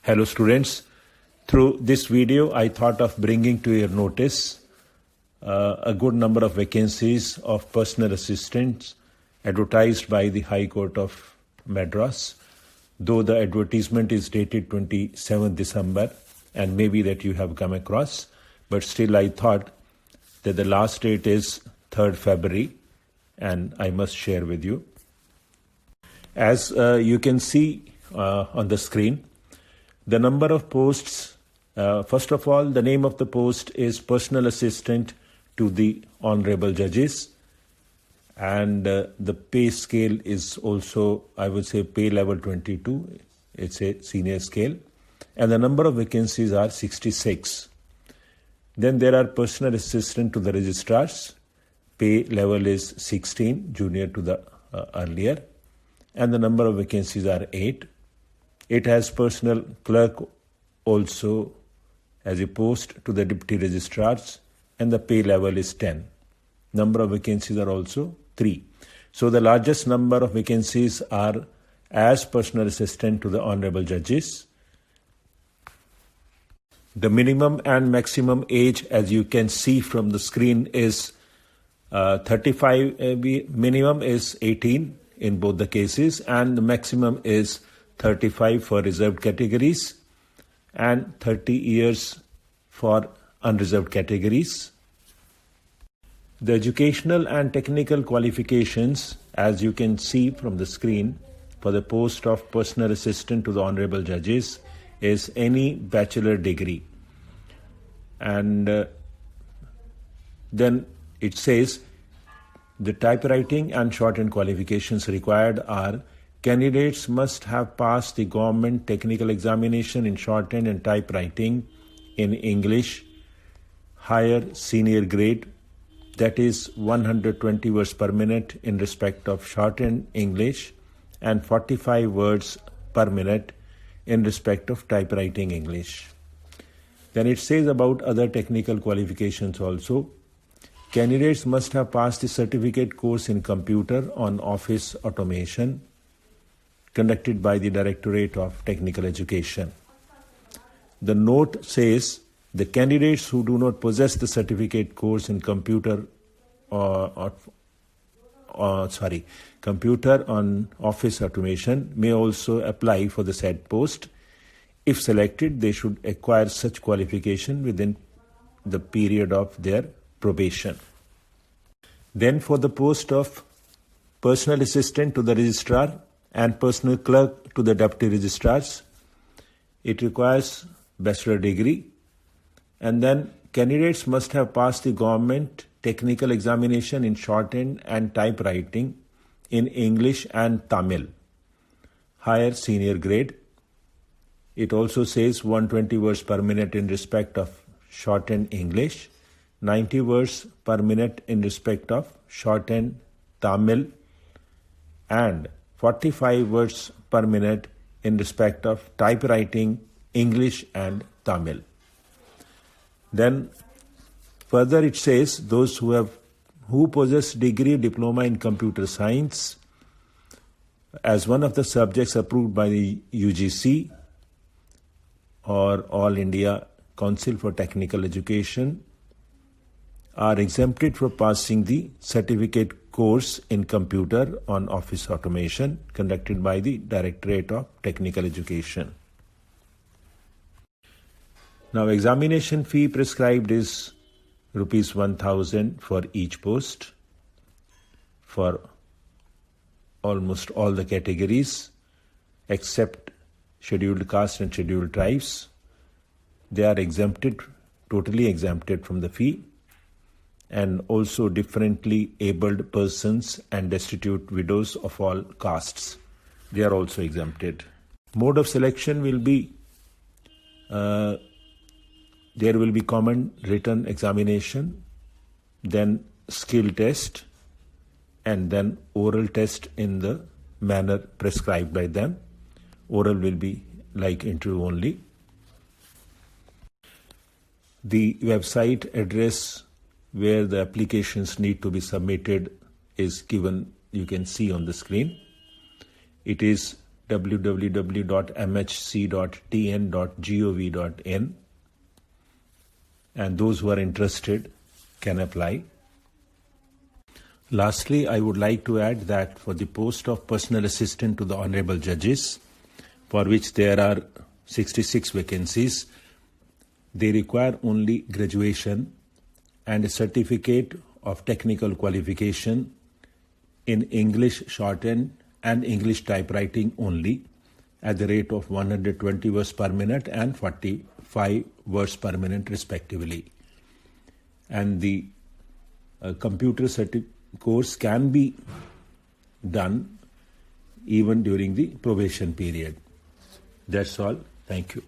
Hello students, through this video I thought of bringing to your notice a good number of vacancies of personal assistants advertised by the High Court of Madras, though the advertisement is dated 27th December and maybe that you have come across, but still I thought that the last date is 3rd February and I must share with you. As you can see on the screen, the number of posts, first of all, the name of the post is Personal Assistant to the Honorable Judges, and the pay scale is also, I would say, pay level 22. It's a senior scale, and the number of vacancies are 66. Then there are Personal Assistant to the Registrars. Pay level is 16, junior to the earlier, and the number of vacancies are 8. It has Personal Clerk also as a post to the Deputy Registrars, and the pay level is 10. Number of vacancies are also 3. So the largest number of vacancies are as Personal Assistant to the Honorable Judges. The minimum and maximum age, as you can see from the screen, is 35. Minimum is 18 in both the cases, and the maximum is 35 for reserved categories and 30 years for unreserved categories. The educational and technical qualifications, as you can see from the screen, for the post of Personal Assistant to the Honorable Judges is any bachelor degree. And then it says the typewriting and shorthand qualifications required are: candidates must have passed the government technical examination in shorthand and typewriting in English, higher senior grade, that is 120 words per minute in respect of shorthand English and 45 words per minute in respect of typewriting English. Then it says about other technical qualifications also. Candidates must have passed the certificate course in computer on office automation conducted by the Directorate of Technical Education. The note says the candidates who do not possess the certificate course in computer on office automation may also apply for the said post. If selected, they should acquire such qualification within the period of their probation. Then for the post of Personal Assistant to the Registrar and Personal Clerk to the Deputy Registrars, it requires bachelor degree, and then candidates must have passed the government technical examination in shorthand and typewriting in English and Tamil, higher senior grade. It also says 120 words per minute in respect of shorthand English, 90 words per minute in respect of shorthand Tamil, and 45 words per minute in respect of typewriting English and Tamil. Then further it says those who possess degree diploma in computer science as one of the subjects approved by the UGC or All India Council for Technical Education are exempted from passing the certificate course in computer on office automation conducted by the Directorate of Technical Education. Now, examination fee prescribed is rupees 1,000 for each post for almost all the categories except scheduled caste and scheduled tribes. They are exempted, totally exempted from the fee, and also differently abled persons and destitute widows of all castes. They are also exempted. Mode of selection will be there will be common written examination, then skill test, and then oral test in the manner prescribed by them. Oral will be like interview only. The website address where the applications need to be submitted is given, you can see on the screen. It is www.mhc.tn.gov.in, and those who are interested can apply. Lastly, I would like to add that for the post of personal assistant to the Honorable Judges, for which there are 66 vacancies, they require only graduation and a certificate of technical qualification in English shorthand and English typewriting only, at the rate of 120 words per minute and 45 words per minute respectively. And the computer course can be done even during the probation period. That's all. Thank you.